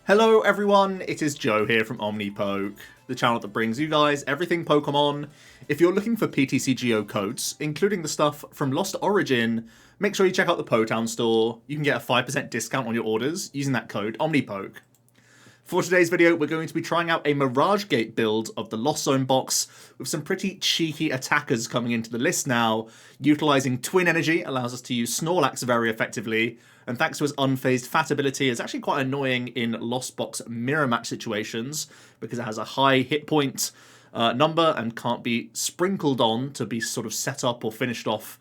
Hello everyone, it is Joe here from OmniPoke, the channel that brings you guys everything Pokemon. If you're looking for PTCGO codes, including the stuff from Lost Origin, make sure you check out the Potown store. You can get a 5% discount on your orders using that code OmniPoke. For today's video, we're going to be trying out a Mirage Gate build of the Lost Zone box with some pretty cheeky attackers coming into the list now. Utilizing Twin Energy allows us to use Snorlax very effectively, and thanks to his unfazed Fat ability, it's actually quite annoying in Lost Box mirror match situations because it has a high hit point number and can't be sprinkled on to be sort of set up or finished off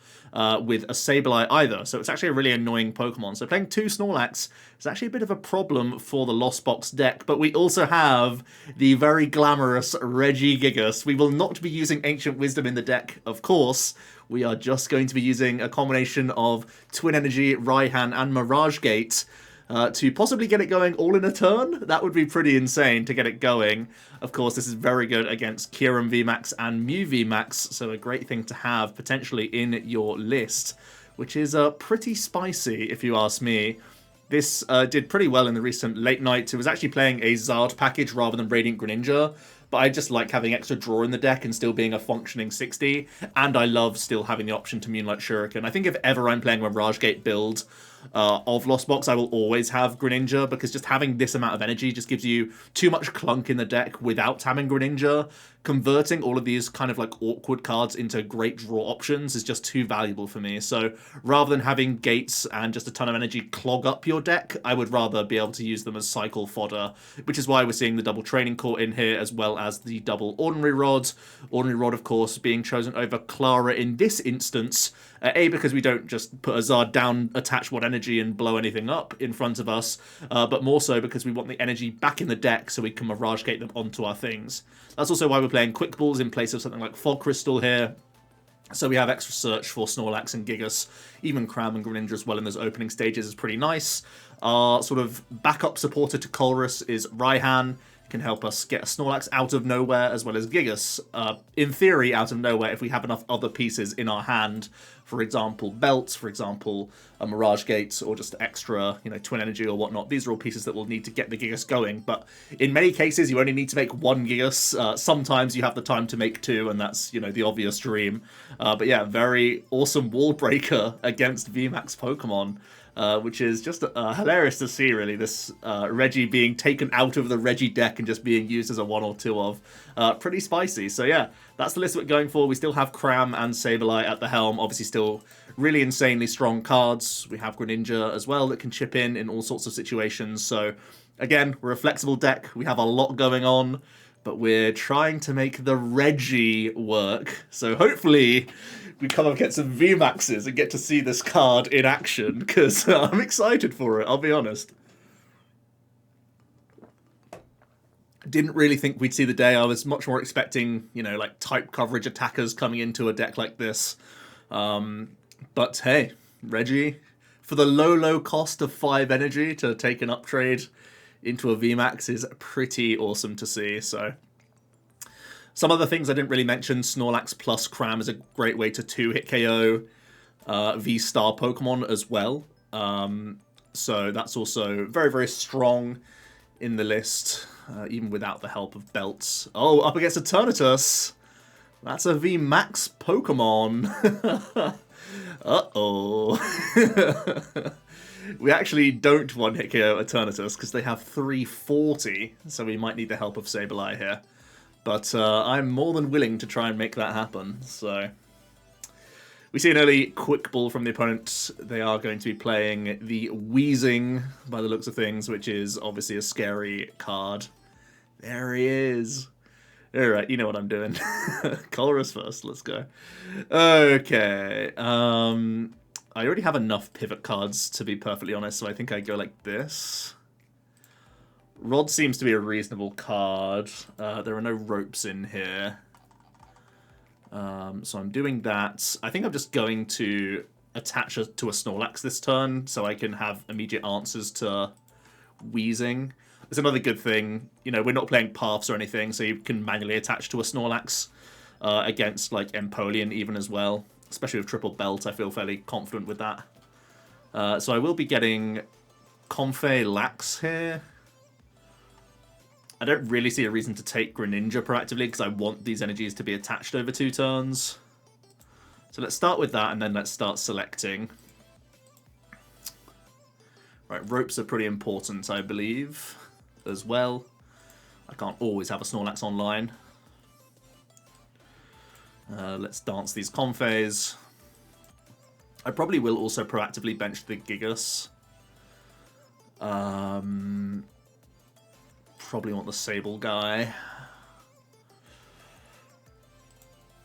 with a Sableye either. So it's actually a really annoying Pokemon. So playing two Snorlax is actually a bit of a problem for the Lost Box deck. But we also have the very glamorous Regigigas. We will not be using Ancient Wisdom in the deck, of course. We are just going to be using a combination of Twin Energy, Raihan, and Mirage Gate to possibly get it going all in a turn. That would be pretty insane to get it going. Of course, this is very good against Kyurem VMAX and Mew VMAX, so a great thing to have potentially in your list, which is pretty spicy if you ask me. This did pretty well in the recent late night. It was actually playing a Zard package rather than Radiant Greninja, but I just like having extra draw in the deck and still being a functioning 60, and I love still having the option to Moonlight Shuriken. I think if ever I'm playing a Mirage Gate build of Lost Box, I will always have Greninja, because just having this amount of energy just gives you too much clunk in the deck without having Greninja. Converting all of these kind of like awkward cards into great draw options is just too valuable for me. So rather than having gates and just a ton of energy clog up your deck, I would rather be able to use them as cycle fodder, which is why we're seeing the double Training Court in here, as well as the double Ordinary Rod. Ordinary Rod, of course, being chosen over Clara in this instance. A, because we don't just put a Zard down, attach one energy and blow anything up in front of us, but more so because we want the energy back in the deck so we can Mirage Gate them onto our things. That's also why we're playing Quick Balls in place of something like Fog Crystal here. So we have extra search for Snorlax and Gigas. Even Cram and Greninja as well in those opening stages is pretty nice. Our sort of backup supporter to Colress is Raihan. Can help us get a Snorlax out of nowhere, as well as Gigas, in theory, out of nowhere if we have enough other pieces in our hand. For example, belts, for example, a Mirage Gate, or just extra, Twin Energy or whatnot. These are all pieces that will need to get the Gigas going, but in many cases, you only need to make one Gigas. Sometimes you have the time to make two, and that's, the obvious dream. But yeah, very awesome wall breaker against VMAX Pokemon. Which is just hilarious to see, really, this Reggie being taken out of the Reggie deck and just being used as a 1 or 2 of. Pretty spicy. So yeah, that's the list we're going for. We still have Cram and Sableye at the helm. Obviously still really insanely strong cards. We have Greninja as well that can chip in all sorts of situations. So again, we're a flexible deck. We have a lot going on, but we're trying to make the Reggie work. So hopefully we come up against some VMAXs and get to see this card in action, because I'm excited for it, I'll be honest. Didn't really think we'd see the day. I was much more expecting, like type coverage attackers coming into a deck like this. But hey, Reggie, for the low cost of 5 energy to take an upgrade into a VMAX is pretty awesome to see, so. Some other things I didn't really mention, Snorlax plus Cram is a great way to 2-hit KO V-Star Pokemon as well. So that's also very, very strong in the list, even without the help of belts. Oh, up against Eternatus. That's a VMAX Pokemon. Uh-oh. We actually don't 1-hit KO Eternatus because they have 340, so we might need the help of Sableye here. But I'm more than willing to try and make that happen. So we see an early Quick Ball from the opponent. They are going to be playing the Wheezing, by the looks of things, which is obviously a scary card. There he is. Alright, you know what I'm doing. Colress first, let's go. Okay. I already have enough pivot cards, to be perfectly honest, so I think I go like this. Rod seems to be a reasonable card. There are no ropes in here. So I'm doing that. I think I'm just going to attach to a Snorlax this turn so I can have immediate answers to Wheezing. It's another good thing. We're not playing Paths or anything, so you can manually attach to a Snorlax against like Empoleon even as well. Especially with Triple Belt, I feel fairly confident with that. So I will be getting Comfey LOR here. I don't really see a reason to take Greninja proactively because I want these energies to be attached over 2 turns. So let's start with that and then let's start selecting. Right, ropes are pretty important, I believe, as well. I can't always have a Snorlax online. Let's dance these Comfeys. I probably will also proactively bench the Gigas. Probably want the Sable guy.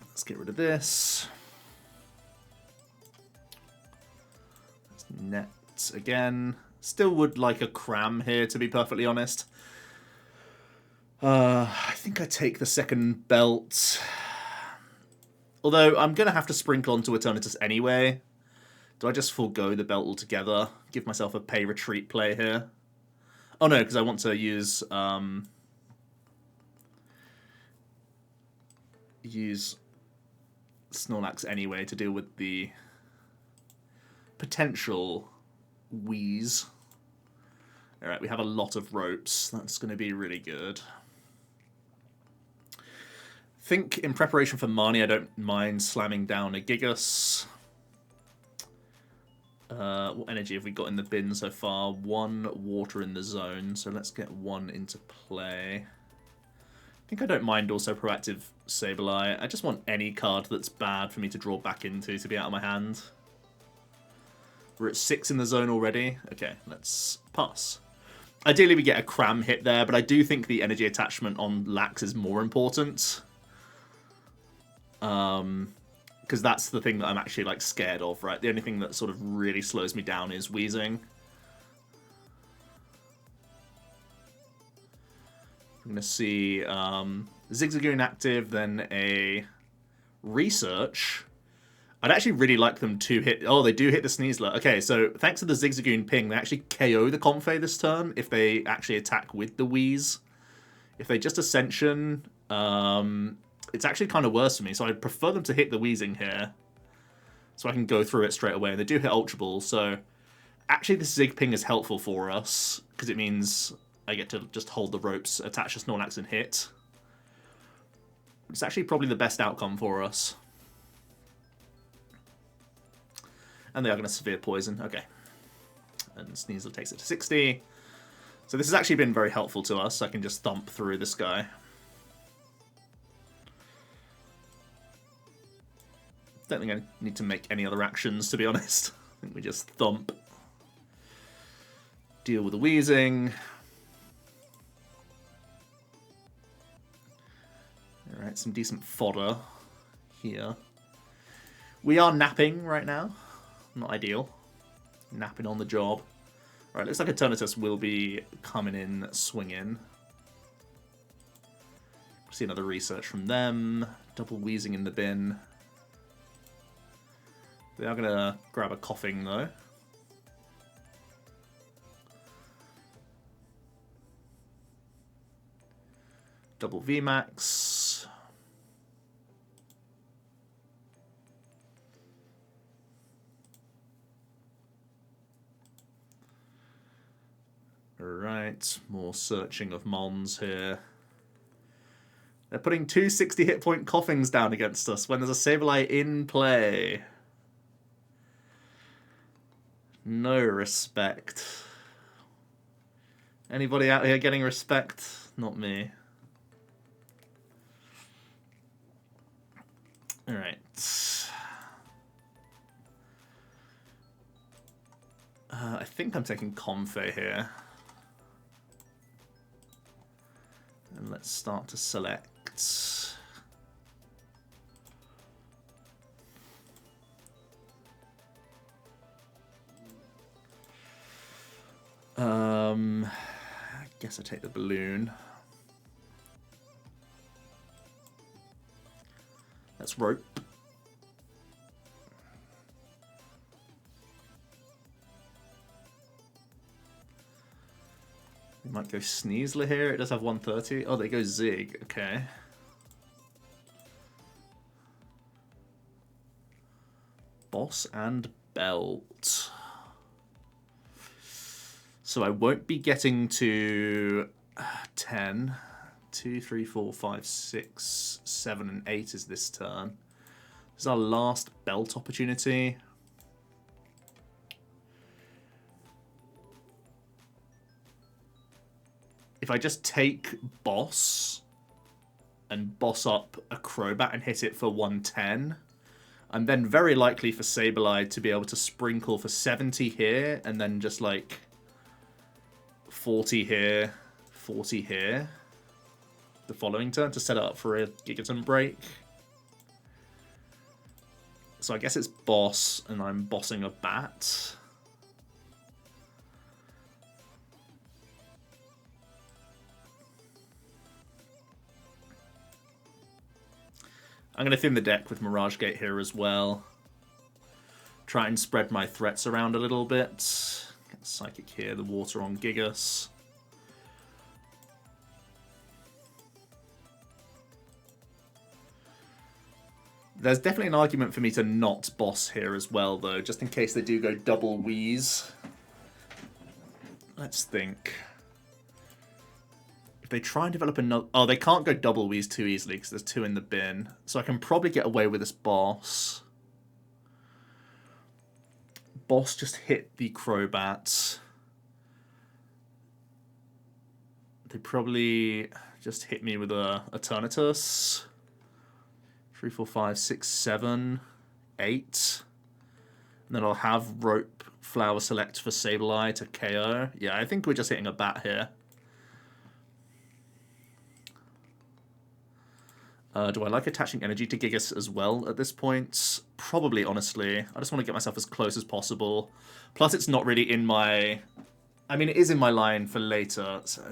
Let's get rid of this. Let's net again. Still would like a Cram here, to be perfectly honest. I think I take the second belt. Although I'm going to have to sprinkle onto Eternatus anyway. Do I just forego the belt altogether? Give myself a pay retreat play here. Oh no, because I want to use Snorlax anyway to deal with the potential wheeze. Alright, we have a lot of ropes. That's going to be really good. I think in preparation for Marnie, I don't mind slamming down a Gigas. What energy have we got in the bin so far? 1 water in the zone, so let's get 1 into play. I think I don't mind also proactive Sableye. I just want any card that's bad for me to draw back into to be out of my hand. We're at 6 in the zone already. Okay, let's pass. Ideally we get a Cram hit there, but I do think the energy attachment on Lax is more important. Because that's the thing that I'm actually like scared of, right? The only thing that sort of really slows me down is wheezing. I'm going to see Zigzagoon active, then a Research. I'd actually really like them to hit... Oh, they do hit the Sneasler. Okay, so thanks to the Zigzagoon ping, they actually KO the Comfey this turn if they actually attack with the Wheeze. If they just Ascension... it's actually kind of worse for me, so I'd prefer them to hit the Wheezing here. So I can go through it straight away. And they do hit Ultra Ball, so... Actually, this Zig ping is helpful for us, because it means I get to just hold the ropes, attach a Snorlax and hit. It's actually probably the best outcome for us. And they are going to Severe Poison. Okay. And Sneasel takes it to 60. So this has actually been very helpful to us. I can just thump through this guy. Don't think I need to make any other actions, to be honest. I think we just thump. Deal with the Wheezing. Alright, some decent fodder here. We are napping right now. Not ideal. Napping on the job. Alright, looks like Eternatus will be coming in, swinging. See another Research from them. Double Wheezing in the bin. They are going to grab a Coughing, though. Double VMAX. Alright, more searching of Mons here. They're putting 2 60 hit point Coughings down against us when there's a Sableye in play. No respect. Anybody out here getting respect? Not me. Alright. I think I'm taking Comfey here. And let's start to select. I guess I take the balloon. Let's rope. They might go Sneasler here. It does have 130. Oh, they go Zig. Okay. Boss and Belt. So I won't be getting to 10. 2, 3, 4, 5, 6, 7, and 8 is this turn. This is our last belt opportunity. If I just take Boss and boss up a Crobat and hit it for 110, I'm then very likely for Sableye to be able to sprinkle for 70 here, and then just like 40 here, 40 here, the following turn to set it up for a Gigaton break. So I guess it's boss, and I'm bossing a bat. I'm going to thin the deck with Mirage Gate here as well. Try and spread my threats around a little bit. Get Psychic here, the water on Gigas. There's definitely an argument for me to not boss here as well, though, just in case they do go double wheeze. Let's think. If they try and develop another... Oh, they can't go double wheeze too easily because there's 2 in the bin. So I can probably get away with this boss. Boss just hit the Crobat. They probably just hit me with a Eternatus. 3, 4, 5, 6, 7, 8. And then I'll have Rope Flower Select for Sableye to KO. Yeah, I think we're just hitting a bat here. Do I like attaching energy to Gigas as well at this point? Probably, honestly. I just want to get myself as close as possible. Plus, it's not really in my... I mean, it is in my line for later. So,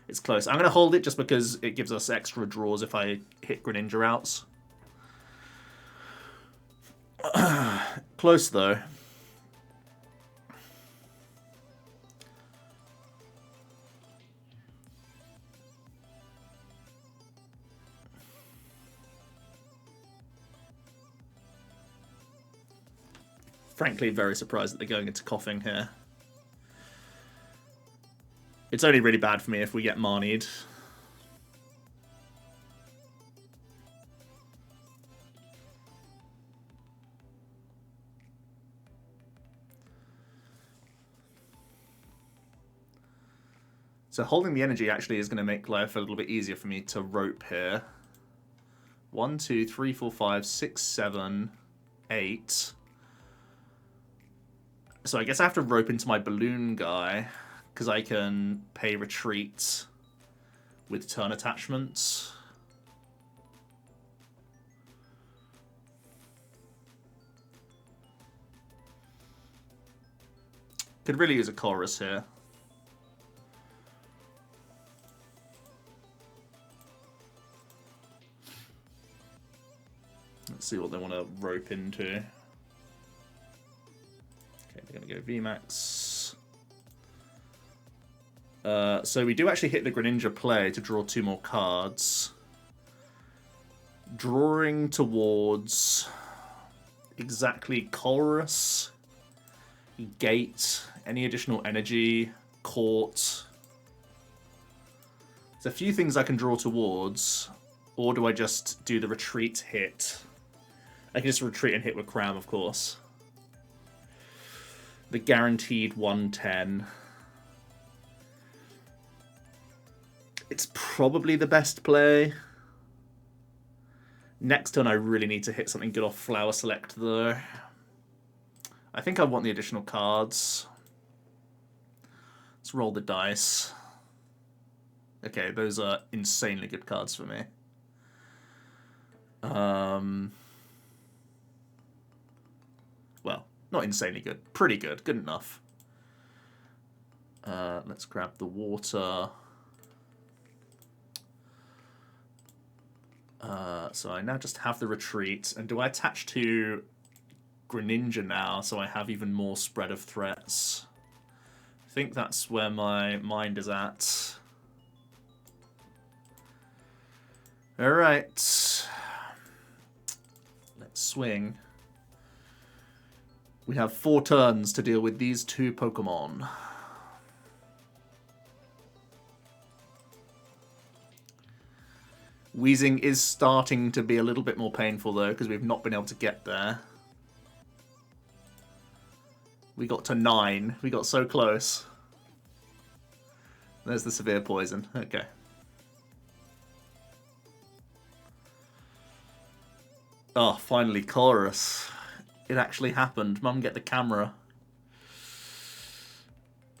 it's close. I'm going to hold it just because it gives us extra draws if I hit Greninja outs. Close, though. Frankly, very surprised that they're going into coughing here. It's only really bad for me if we get Marnied. So holding the energy actually is going to make life a little bit easier for me to rope here. 1, 2, 3, 4, 5, 6, 7, 8. So I guess I have to rope into my balloon guy, because I can pay retreat with turn attachments. Could really use a Colress here. Let's see what they want to rope into. They're going to go VMAX. So we do actually hit the Greninja play to draw 2 more cards. Drawing towards exactly Colress, Gate, any additional energy, Court. There's a few things I can draw towards, or do I just do the retreat hit? I can just retreat and hit with Cram, of course. The guaranteed 110. It's probably the best play. Next turn I really need to hit something good off Flower Select though. I think I want the additional cards. Let's roll the dice. Okay, those are insanely good cards for me. Well, not insanely good. Pretty good. Good enough. Let's grab the water. So I now just have the retreat. And do I attach to Greninja now so I have even more spread of threats? I think that's where my mind is at. Alright. Let's swing. We have 4 turns to deal with these 2 Pokemon. Wheezing is starting to be a little bit more painful, though, because we've not been able to get there. We got to 9. We got so close. There's the severe poison. Okay. Oh, finally, Colress. It actually happened. Mum, get the camera.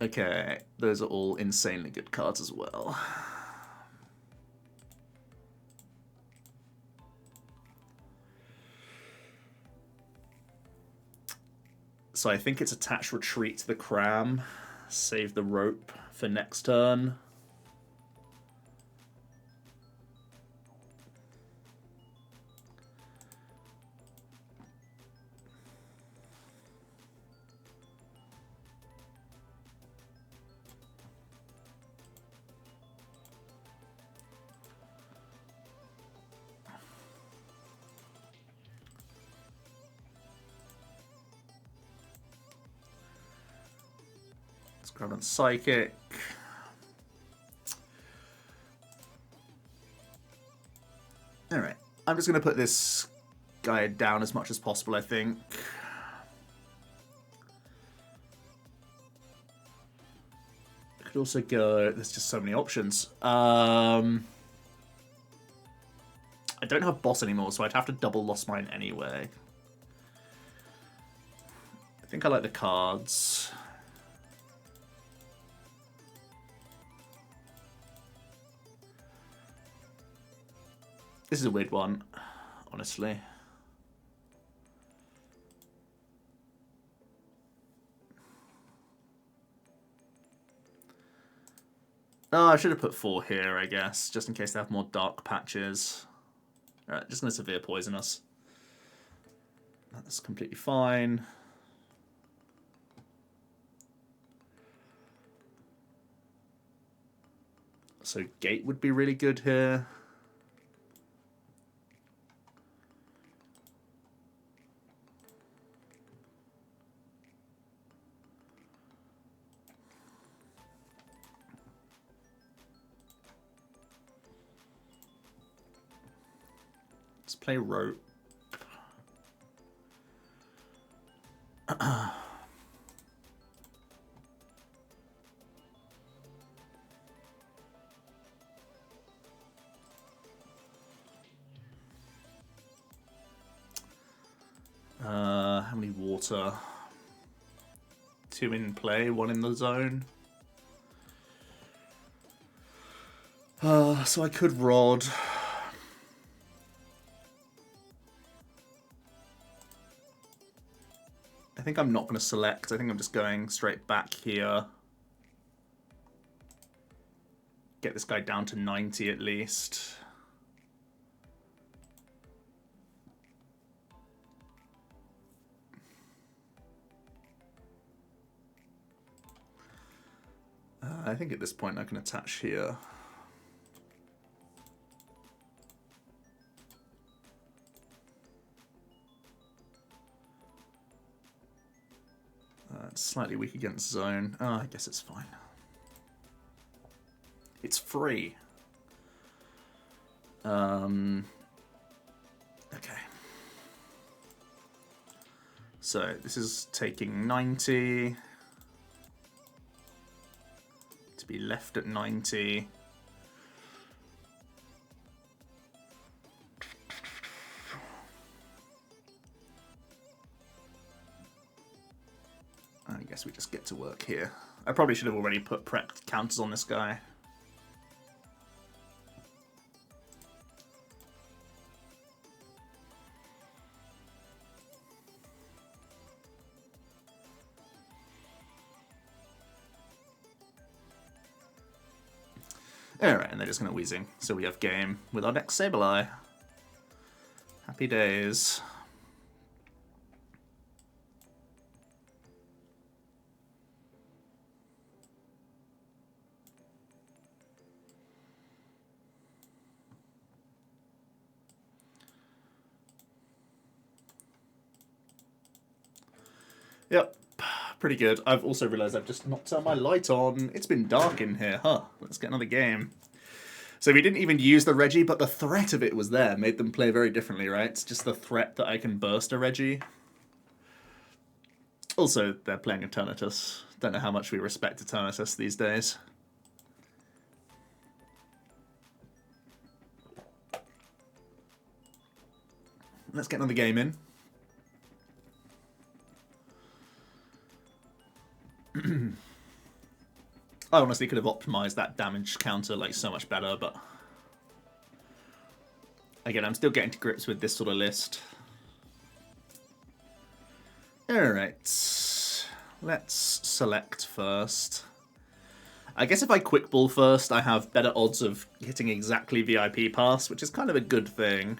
Okay, those are all insanely good cards as well. So I think it's attach retreat to the Cram. Save the rope for next turn. Grab on Psychic. Alright, I'm just going to put this guy down as much as possible, I think. I could also go... There's just so many options. I don't have Boss anymore, so I'd have to double Lost Mine anyway. I think I like the cards. This is a weird one, honestly. Oh, I should have put 4 here, I guess, just in case they have more dark patches. Alright, just going to severe poison us. That's completely fine. So Gate would be really good here. Let's play Rope. How many water? 2 in play, 1 in the zone. So I could Rod. I think I'm not going to select. I think I'm just going straight back here. Get this guy down to 90 at least. I think at this point I can attach here. It's slightly weak against zone. Oh, I guess it's fine. It's free. Okay. So this is taking 90. To be left at 90. I guess we just get to work here. I probably should have already put prepped counters on this guy. Alright, and they're just going to Wheezing. So we have game with our next Sableye. Happy days. Yep, pretty good. I've also realised I've just not turned my light on. It's been dark in here, huh? Let's get another game. So we didn't even use the Regi, but the threat of it was there. Made them play very differently, right? It's just the threat that I can burst a Regi. Also, they're playing Eternatus. Don't know how much we respect Eternatus these days. Let's get another game in. I honestly could have optimized that damage counter like so much better, but again, I'm still getting to grips with this sort of list. Alright, let's select first. I guess if I quick ball first, I have better odds of hitting exactly VIP Pass, which is kind of a good thing.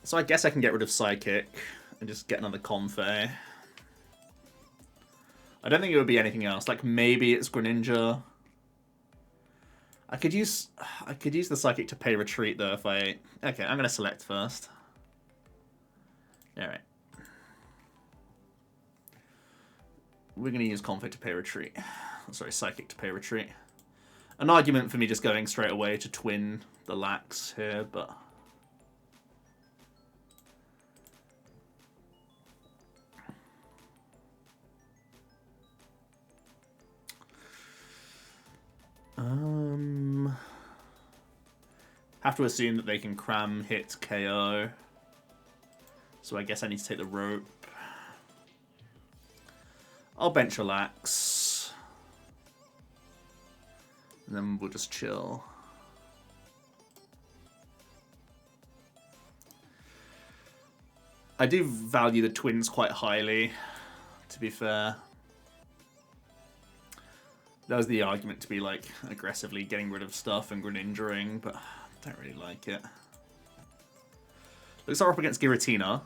So I guess I can get rid of Psychic and just get another Comfey. I don't think it would be anything else. Like maybe it's Greninja. I could use the Psychic to pay retreat though if I... Okay, I'm gonna select first. Alright. We're gonna use Comfey to pay retreat. Sorry, Psychic to pay retreat. An argument for me just going straight away to twin the Lax here, but... Have to assume that they can cram, hit, KO. So I guess I need to take the rope. I'll bench relax. And then we'll just chill. I do value the twins quite highly, to be fair. That was the argument to be like aggressively getting rid of stuff and Greninja-ing, but I don't really like it. Looks like we're up against Giratina.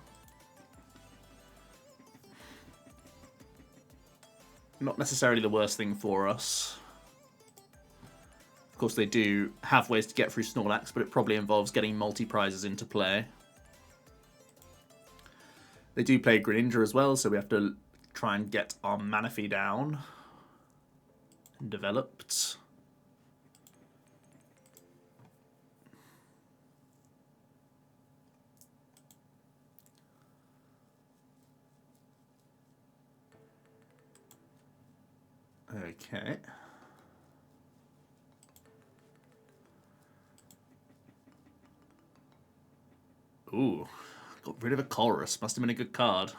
Not necessarily the worst thing for us. Of course, they do have ways to get through Snorlax, but it probably involves getting multi-prizes into play. They do play Greninja as well, so we have to try and get our Manaphy down. Developed. Okay. Ooh, got rid of a Colress. Must have been a good card.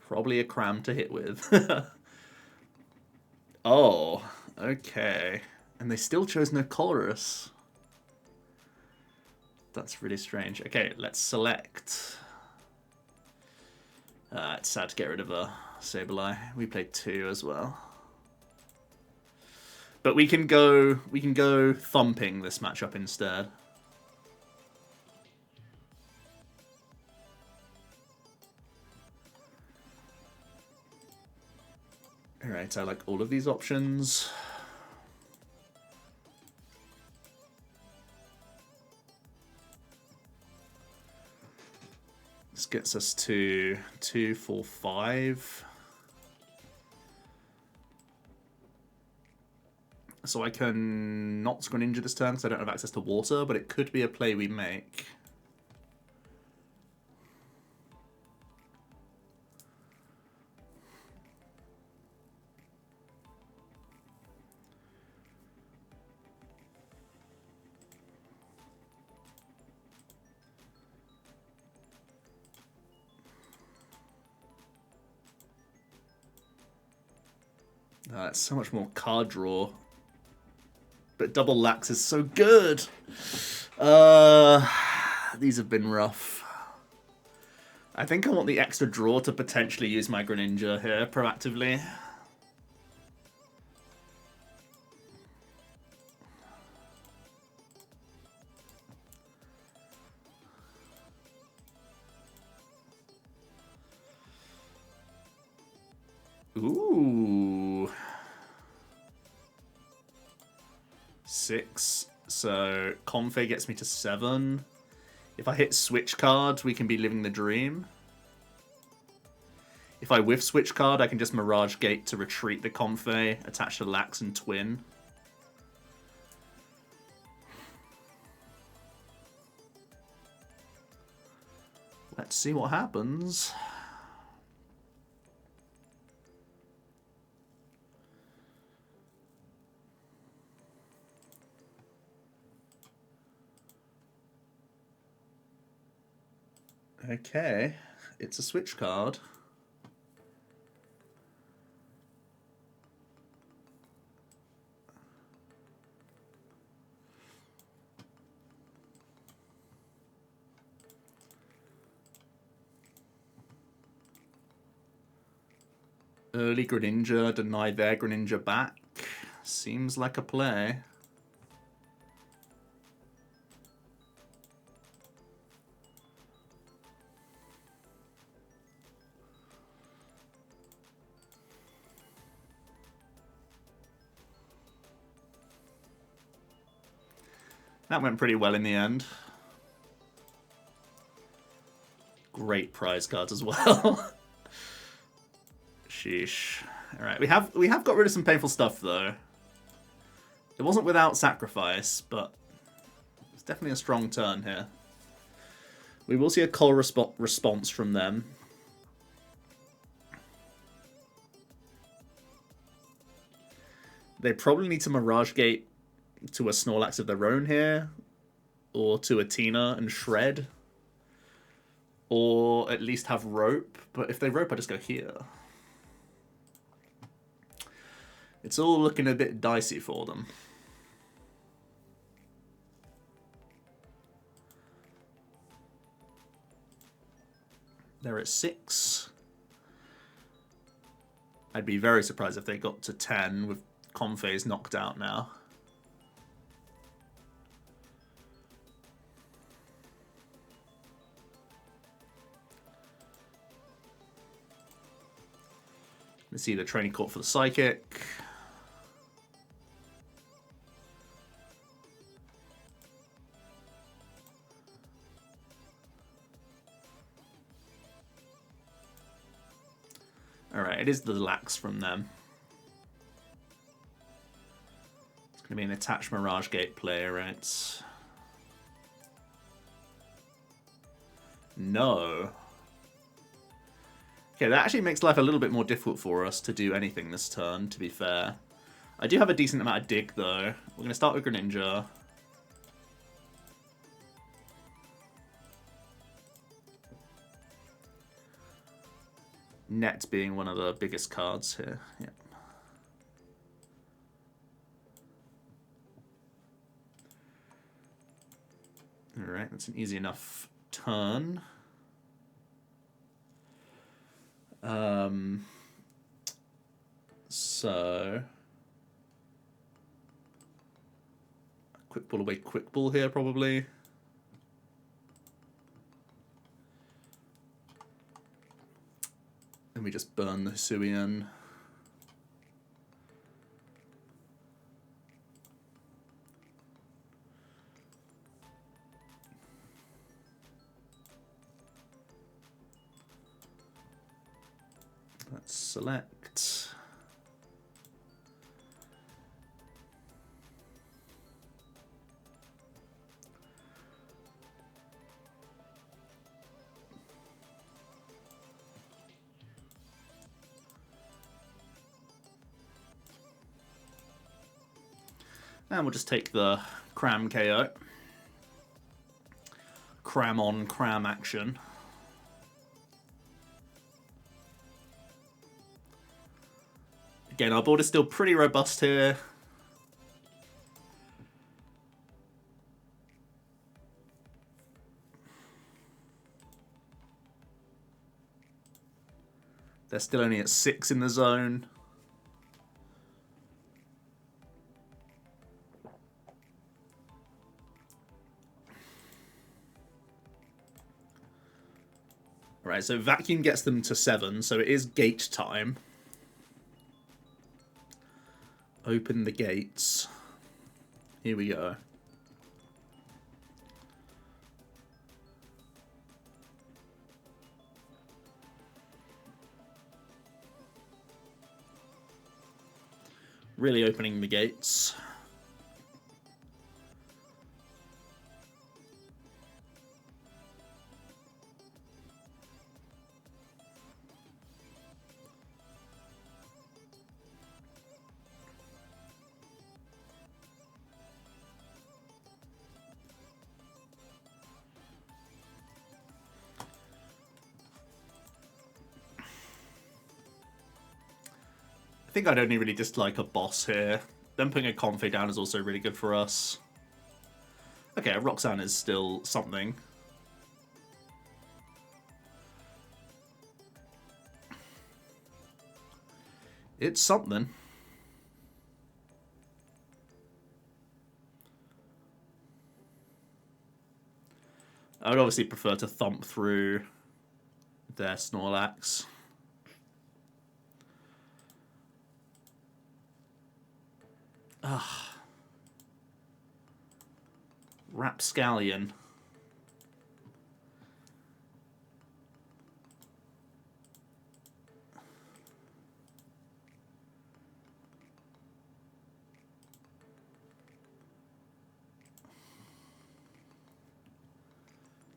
Probably a cram to hit with. Oh, okay. And they still chose no Colress. That's really strange. Okay, let's select. It's sad to get rid of a Sableye. We played 2 as well. But we can go thumping this matchup instead. Alright, I like all of these options. This gets us to 2, 4, 5. So I can not Greninja this turn because I don't have access to water, but it could be a play we make. It's so much more card draw. But double Lax is so good. These have been rough. I think I want the extra draw to potentially use my Greninja here proactively. Ooh. 6. So Comfey gets me to 7. If I hit switch cards, we can be living the dream. If I whiff Switch Card, I can just Mirage Gate to retreat the Comfey, attach to Lax and Twin. Let's see what happens. Okay, it's a Switch Card. Early Greninja, denied their Greninja back. Seems like a play. That went pretty well in the end. Great prize cards as well. Sheesh. Alright, we have got rid of some painful stuff though. It wasn't without sacrifice, but it's definitely a strong turn here. We will see a Colress response from them. They probably need to Mirage Gate to a Snorlax of their own here, or to a Tina and Shred, or at least have Rope, but if they Rope I just go here. It's all looking a bit dicey for them. They're at 6. I'd be very surprised if they got to 10 with Comfey's knocked out now. Let's see the Training Court for the Psychic. Alright, it is the Lax from them. It's going to be an attached Mirage Gate play, right? No. Okay, that actually makes life a little bit more difficult for us to do anything this turn, to be fair. I do have a decent amount of dig, though. We're going to start with Greninja. Net being one of the biggest cards here. Yeah. Alright, that's an easy enough turn. So quick ball away, quick ball here probably. And we just burn the Hisuian. Let's select. And we'll just take the Cram KO. Cram on, Cram action. Again, our board is still pretty robust here. They're still only at 6 in the zone. Right, so Vacuum gets them to 7, so it is gate time. Open the gates. Here we go. Really opening the gates. I think I'd only really dislike a boss here. Then putting a Comfey down is also really good for us. Okay, a Roxanne is still something. It's something. I would obviously prefer to thump through their Snorlax. Ah, Rapscallion.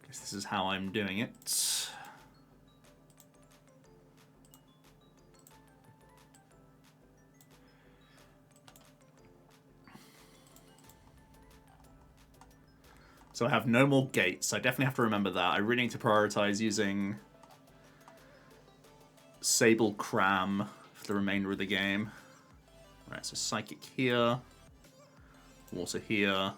Guess this is how I'm doing it. So I have no more gates. I definitely have to remember that. I really need to prioritize using Sable Cram for the remainder of the game. Right, so Psychic here. Water here.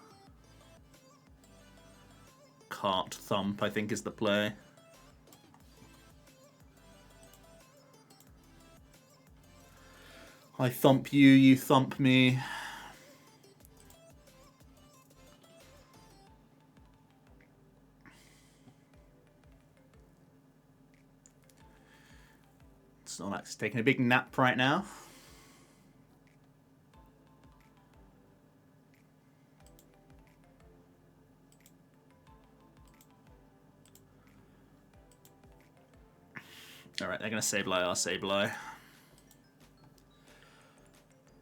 Cart Thump, I think, is the play. I thump you, you thump me. Snorlax is taking a big nap right now. Alright, they're going to Sableye our Sableye.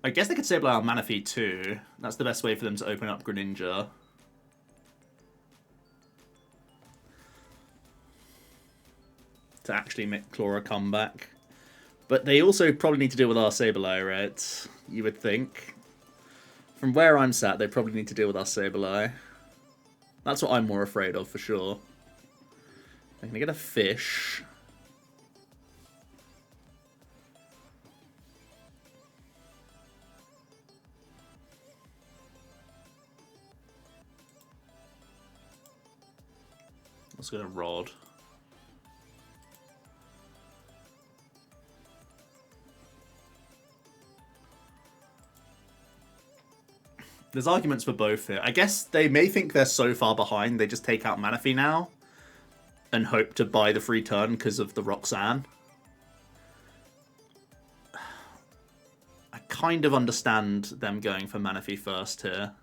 I guess they could Sableye our Manaphy too. That's the best way for them to open up Greninja. To actually make Chlora come back. But they also probably need to deal with our Sableye, right? You would think. From where I'm sat, they probably need to deal with our Sableye. That's what I'm more afraid of, for sure. I'm gonna get a fish. Let's get a rod. There's arguments for both here. I guess they may think they're so far behind, they just take out Manaphy now and hope to buy the free turn because of the Roxanne. I kind of understand them going for Manaphy first here.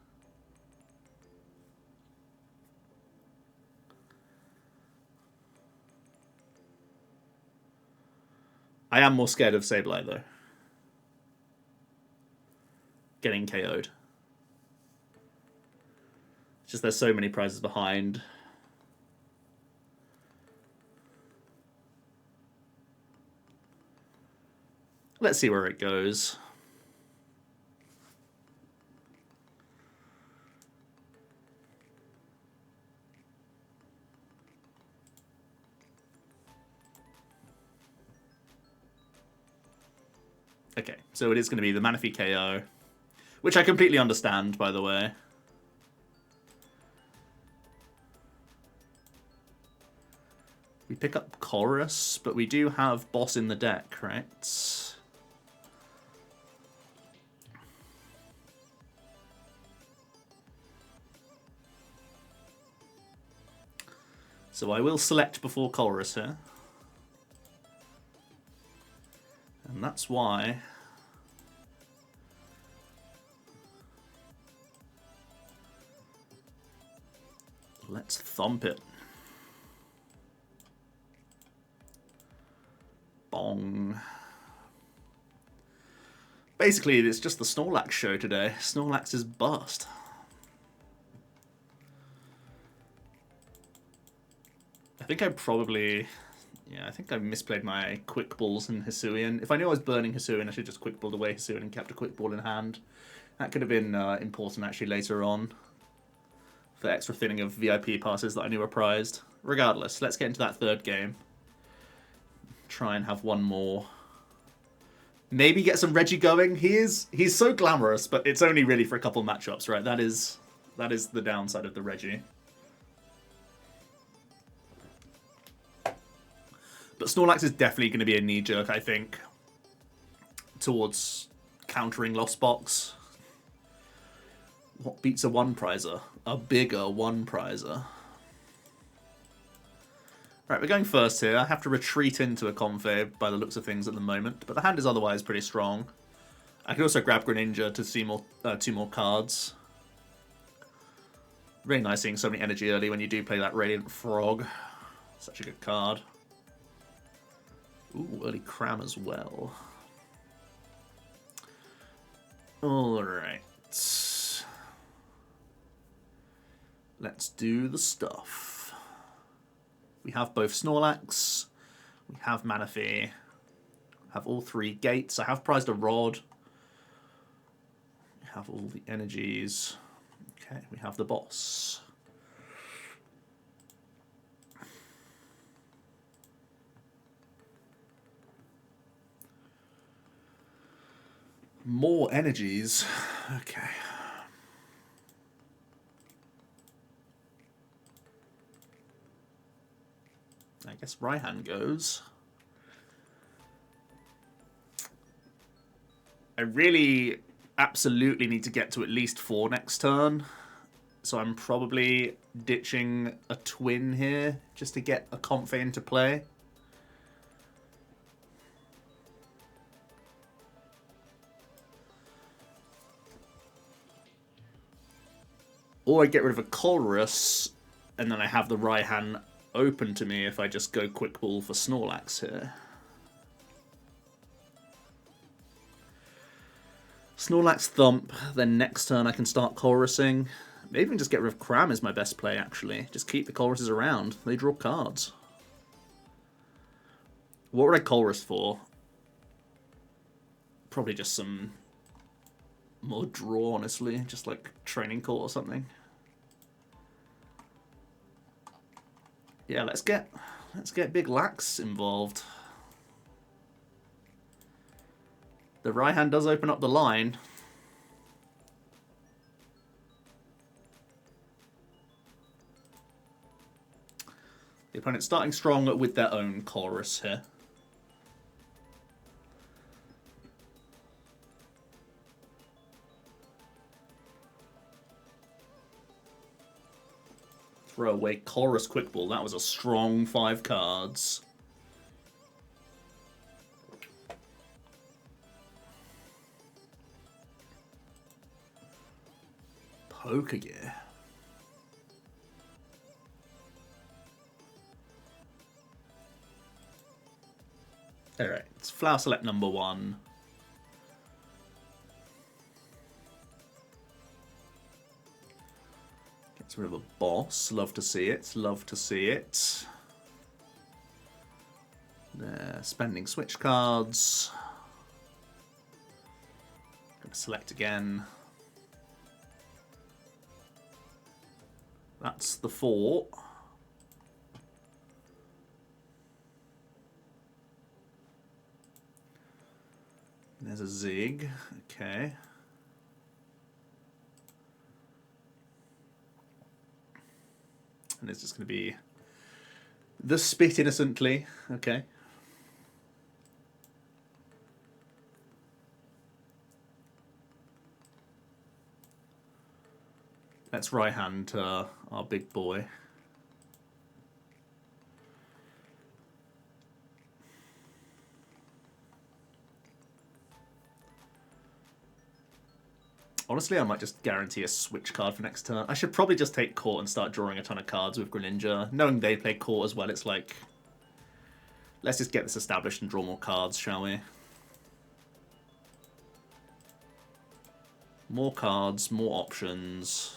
I am more scared of Sableye, though. Getting KO'd. It's just there's so many prizes behind. Let's see where it goes. Okay, so it is going to be the Manaphy KO, which I completely understand, by the way. We pick up Colress, but we do have Boss in the deck, right? So I will select before Colress here. And that's why let's thump it. Bong. Basically, it's just the Snorlax show today. Snorlax is bust. I think I probably... Yeah, I think I misplayed my quick balls in Hisuian. If I knew I was burning Hisuian, I should just quick balled away Hisuian and kept a quick ball in hand. That could have been important actually later on. For extra thinning of VIP passes that I knew were prized. Regardless, let's get into that third game. Try and have one more. Maybe get some Reggie going. He's so glamorous, but it's only really for a couple matchups, right? That is the downside of the Reggie. But Snorlax is definitely going to be a knee-jerk, I think, towards countering Lost Box. What beats a one-prizer? A bigger one-prizer. Right, we're going first here. I have to retreat into a Comfey by the looks of things at the moment, but the hand is otherwise pretty strong. I could also grab Greninja to see more, 2 more cards. Really nice seeing so many energy early when you do play that Radiant Frog. Such a good card. Ooh, early Cram as well. Alright. Let's do the stuff. We have both Snorlax. We have Manaphy. Have all 3 gates. I have prized a Rod. We have all the energies. Okay, we have the boss. More energies. Okay. I guess Raihan goes. I really absolutely need to get to at least 4 next turn. So I'm probably ditching a twin here just to get a Comfey into play. Or I get rid of a Colress, and then I have the Raihan open to me if I just go quick ball for Snorlax here. Snorlax Thump, then next turn I can start Colressing. Maybe even just get rid of Cram is my best play, actually. Just keep the Colresses around. They draw cards. What would I Colress for? Probably just some more draw, honestly. Just like Training Court or something. Yeah, let's get Big Lax involved. The Raihan does open up the line. The opponent's starting strong with their own Colress here. Throw away Colress Quick Ball. That was a strong 5 cards. Pokegear. Alright, it's Flower Select number 1. Gets rid of a boss. Love to see it. Love to see it. There, spending switch cards. Gonna select again. That's the 4. There's a Zig. Okay. And it's just going to be the Spit Innocently. Okay. Let's right-hand our big boy. Honestly, I might just guarantee a switch card for next turn. I should probably just take Court and start drawing a ton of cards with Greninja. Knowing they play Court as well, it's like... Let's just get this established and draw more cards, shall we? More cards, more options.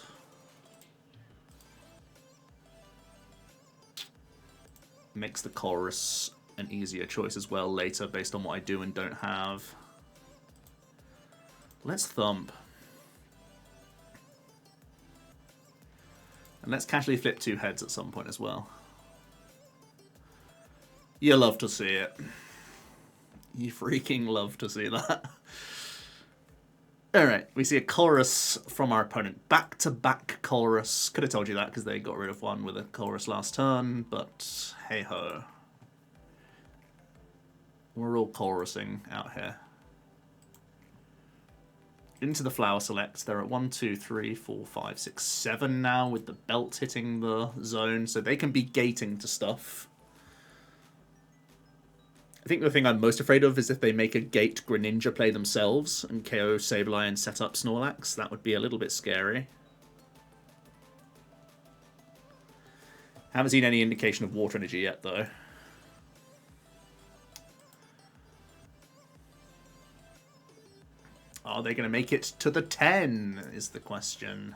Makes the Colress an easier choice as well later based on what I do and don't have. Let's thump. And let's casually flip 2 heads at some point as well. You love to see it. You freaking love to see that. Alright, we see a Colress from our opponent. Back-to-back Colress. Could have told you that because they got rid of one with a Colress last turn, but hey-ho. We're all Colressing out here. Into the flower select. They're at 1, 2, 3, 4, 5, 6, 7 now with the belt hitting the zone, so they can be gating to stuff. I think the thing I'm most afraid of is if they make a gate Greninja play themselves and KO Sableye and set up Snorlax. That would be a little bit scary. Haven't seen any indication of water energy yet, though. Are they going to make it to the 10 is the question.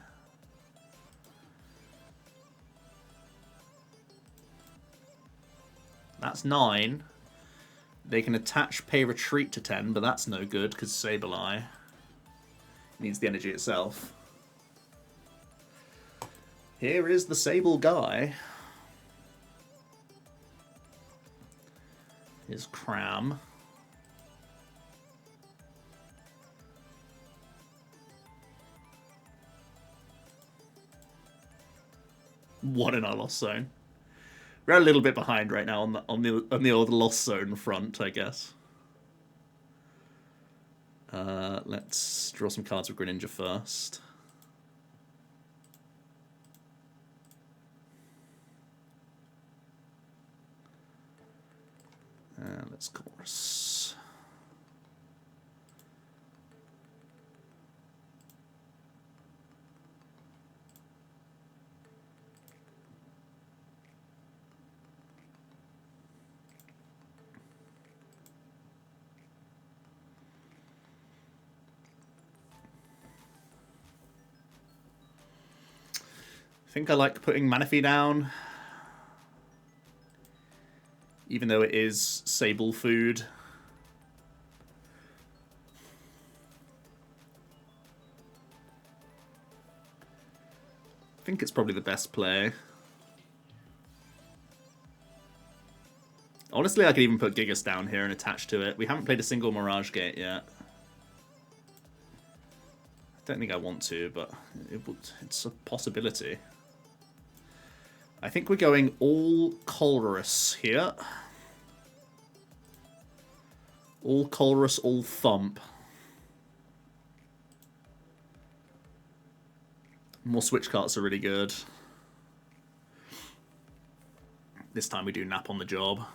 That's 9. They can attach Pay Retreat to 10, but that's no good because Sableye needs the energy itself. Here is the Sable guy. Here's Cram. What in our lost zone. We're a little bit behind right now on the old lost zone front, I guess. Let's draw some cards with Greninja first. Let's Colress. I think I like putting Manaphy down, even though it is Sable food. I think it's probably the best play. Honestly, I could even put Gigas down here and attach to it. We haven't played a single Mirage Gate yet. I don't think I want to, but it's a possibility. I think we're going all Colress here. All Colress, all Thump. More switch carts are really good. This time we do nap on the job.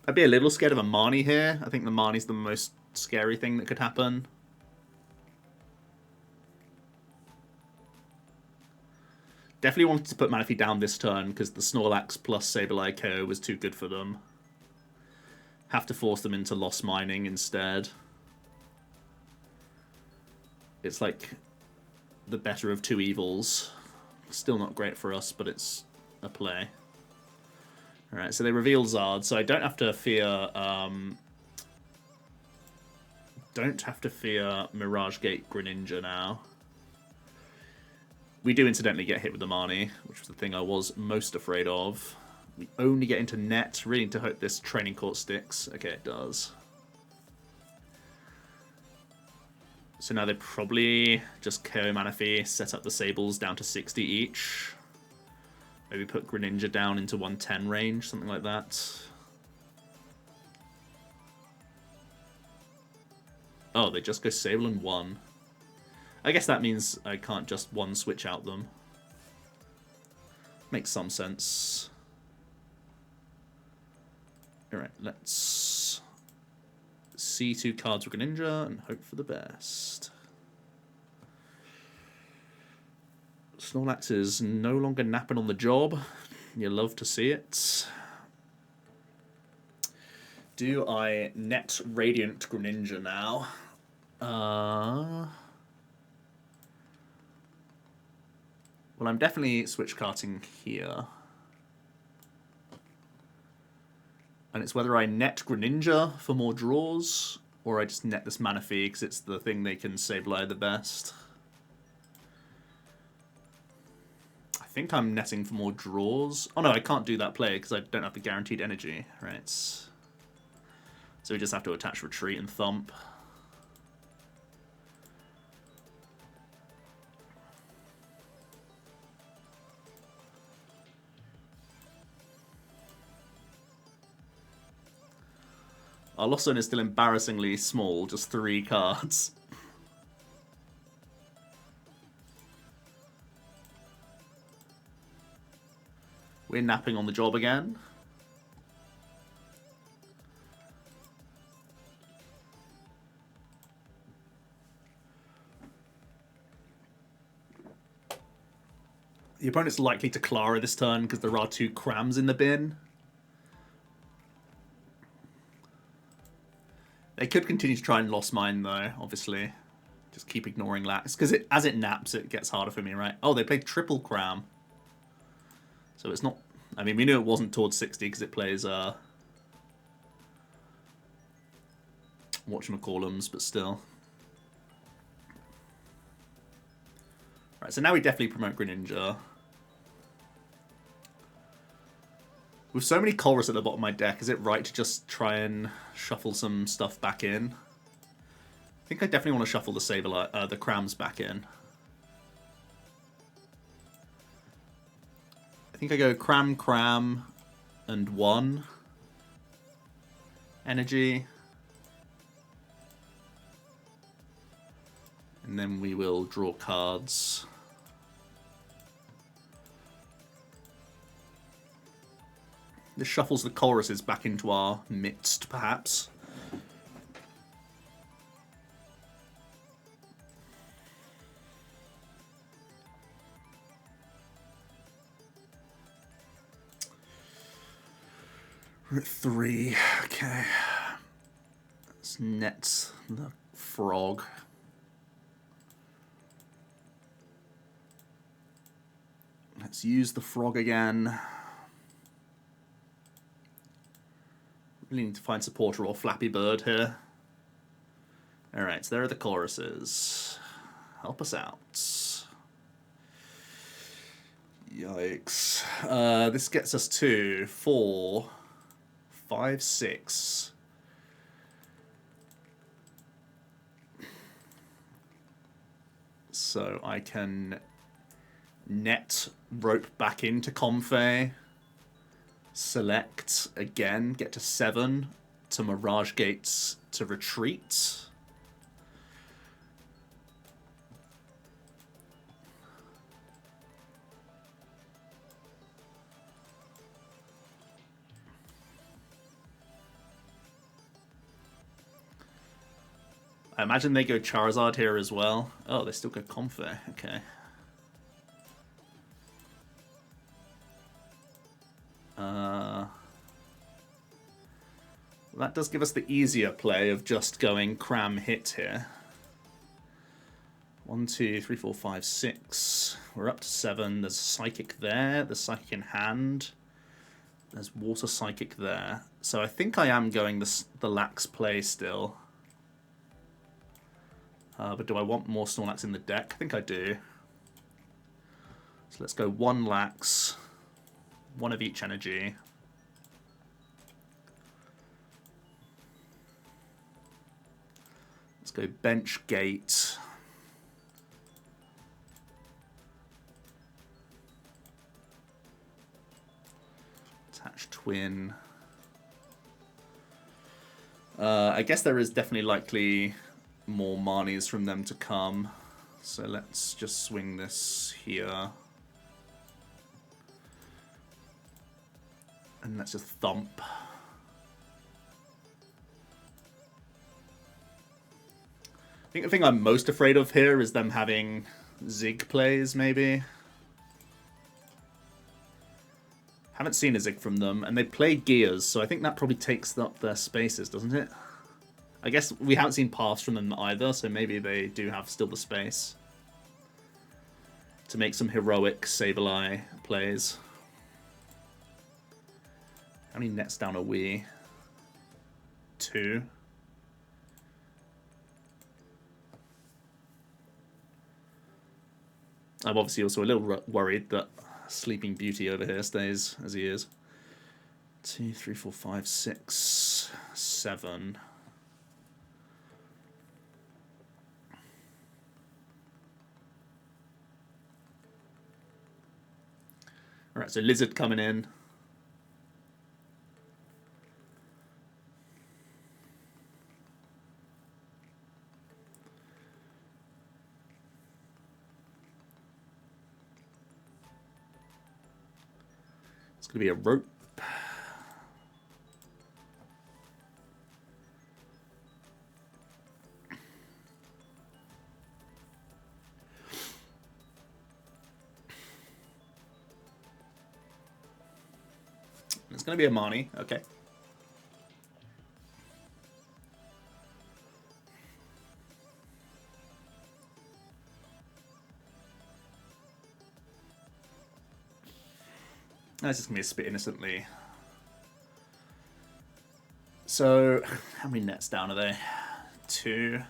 I'd be a little scared of a Marnie here. I think the Marnie's the most scary thing that could happen. Definitely wanted to put Manaphy down this turn because the Snorlax plus Sableye KO was too good for them. Have to force them into Lost Mining instead. It's like the better of two evils. Still not great for us, but it's a play. Alright, so they reveal Zard, so I don't have to fear... don't have to fear Mirage Gate Greninja now. We do incidentally get hit with the Marnie, which was the thing I was most afraid of. We only get into net. Really need to hope this Training Court sticks. Okay, it does. So now they probably just KO Manaphy, set up the Sables down to 60 each. Maybe put Greninja down into 110 range, something like that. Oh, they just go Sable and 1. I guess that means I can't just one switch out them. Makes some sense. Alright, let's see 2 cards with Greninja and hope for the best. Snorlax is no longer napping on the job. You love to see it. Do I net Radiant Greninja now? Well, I'm definitely switch carting here. And it's whether I net Greninja for more draws, or I just net this Manaphy because it's the thing they can Sableye the best. I think I'm netting for more draws. Oh no, I can't do that play because I don't have the guaranteed energy, right? So we just have to attach Retreat and Thump. Our loss zone is still embarrassingly small, just 3 cards. We're napping on the job again. The opponent's likely to Clara this turn because there are 2 Crams in the bin. They could continue to try and Lost Mine though, obviously. Just keep ignoring Lax. Because as it naps, it gets harder for me, right? Oh, they played triple Cram. So it's not... I mean, we knew it wasn't towards 60 because it plays... whatchamacallums, but still. Right, so now we definitely promote Greninja. With so many Colress at the bottom of my deck, is it right to just try and shuffle some stuff back in? I think I definitely want to shuffle the Sableye, the Crams back in. I think I go Cram, and 1 energy. And then we will draw cards. This shuffles the Colresses back into our midst, perhaps. We're at 3. Okay. Let's net the frog. Let's use the frog again. Really need to find Supporter or Flappy Bird here. Alright, so there are the Choruses. Help us out. Yikes. This gets us to 4, 5, 6. So I can net rope back into Comfey. Select again, get to 7 to Mirage Gates to retreat. I imagine they go Charizard here as well. Oh, they still go Comfey. Okay. That does give us the easier play of just going Cram hit here. 1, 2, 3, 4, 5, 6. We're up to 7. There's Psychic there. There's Psychic in hand. There's Water Psychic there. So I think I am going the Lax play still. But do I want more Snorlax in the deck? I think I do. So let's go 1 Lax. 1 of each energy. Let's go Bench Gate. Attach Twin. I guess there is definitely likely more Marnies from them to come. So let's just swing this here. And let's just Thump. I think the thing I'm most afraid of here is them having Zig plays, maybe. Haven't seen a Zig from them, and they play Gears, so I think that probably takes up their spaces, doesn't it? I guess we haven't seen paths from them either, so maybe they do have still the space to make some heroic Sableye plays. How many nets down are we? 2. I'm obviously also a little worried that Sleeping Beauty over here stays as he is. 2, 3, 4, 5, 6, 7. Alright, so Lizard coming in. It's going to be a rope. It's going to be a Marnie, okay. This is going to be a Spit Innocently. So, how many nets down are they? 2.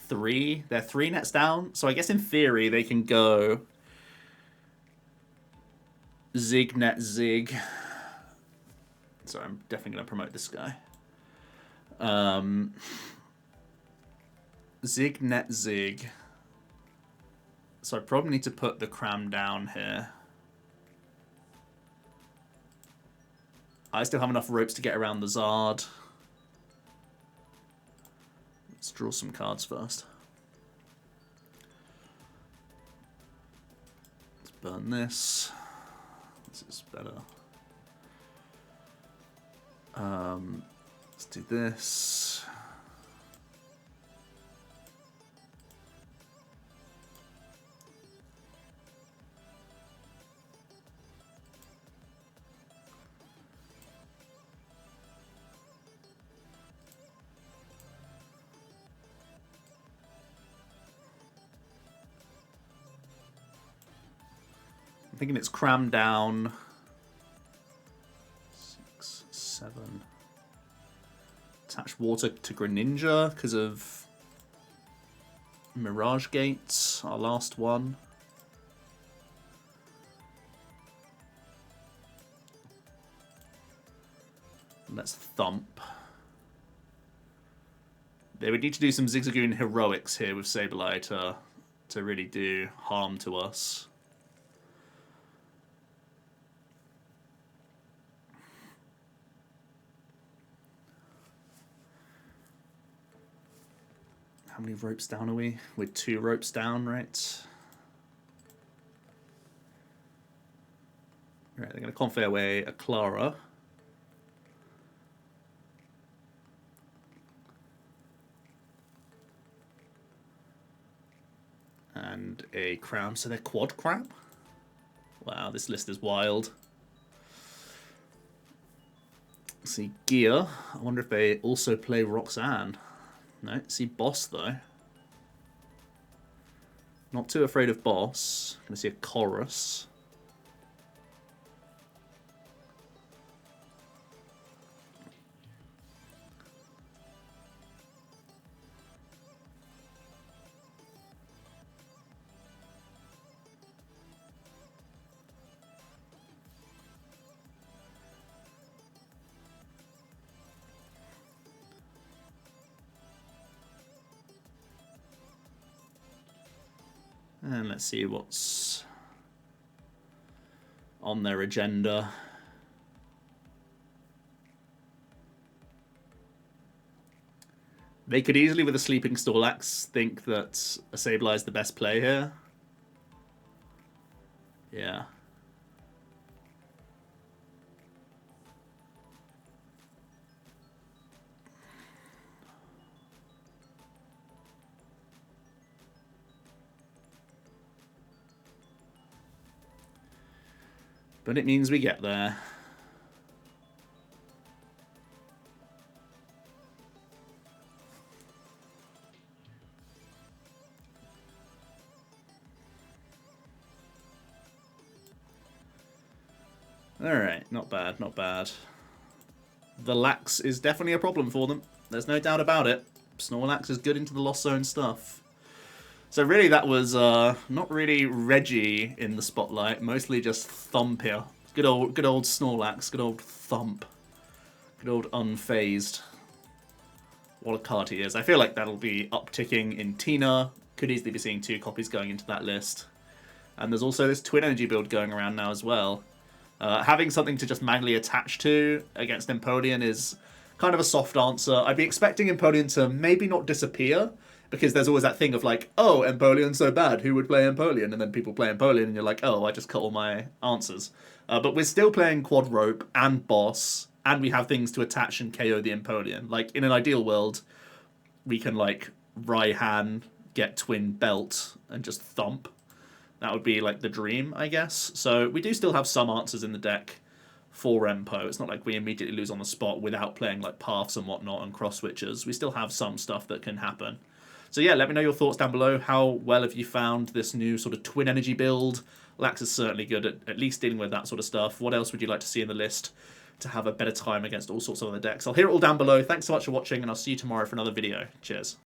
3. They're 3 nets down. So I guess in theory they can go Zig, net, zig. Sorry, I'm definitely going to promote this guy. Zig, net, zig. So I probably need to put the Cram down here. I still have enough ropes to get around the Zard. Let's draw some cards first. Let's burn this. This is better. Let's do this. I'm thinking it's Cram down. 6, 7. Attach water to Greninja because of Mirage Gate, our last one. Let's Thump. They would need to do some Zigzagoon heroics here with Sableye to really do harm to us. How many ropes down are we? We're 2 ropes down, right? Right, they're going to Comfey away a Clara. And a Cram, so they're quad Cram? Wow, this list is wild. Let's see, Gear. I wonder if they also play Roxanne. No, see Boss though. Not too afraid of Boss. Gonna see a Chorus. And let's see what's on their agenda. They could easily, with a sleeping Snorlax, think that a Sableye is the best play here. Yeah. But it means we get there. Alright, not bad, not bad. The lax is definitely a problem for them. There's no doubt about it. Snorlax is good into the Lost Zone stuff. So really that was not really Reggie in the spotlight, mostly just Thump here. Good old Snorlax, good old Thump. Good old Unfazed. What a card he is. I feel like that'll be upticking in Tina. Could easily be seeing 2 copies going into that list. And there's also this Twin Energy build going around now as well. Having something to just manually attach to against Empoleon is kind of a soft answer. I'd be expecting Empoleon to maybe not disappear, because there's always that thing of like, oh, Empoleon's so bad, who would play Empoleon? And then people play Empoleon and you're like, oh, I just cut all my answers. But we're still playing Quad Rope and Boss, and we have things to attach and KO the Empoleon. Like, in an ideal world, we can, like, Raihan, get Twin Belt, and just Thump. That would be, like, the dream, I guess. So we do still have some answers in the deck for Empo. It's not like we immediately lose on the spot without playing, like, Paths and whatnot and cross switches. We still have some stuff that can happen. So yeah, let me know your thoughts down below. How well have you found this new sort of Twin Energy build? Lax is certainly good at least dealing with that sort of stuff. What else would you like to see in the list to have a better time against all sorts of other decks? I'll hear it all down below. Thanks so much for watching, and I'll see you tomorrow for another video. Cheers.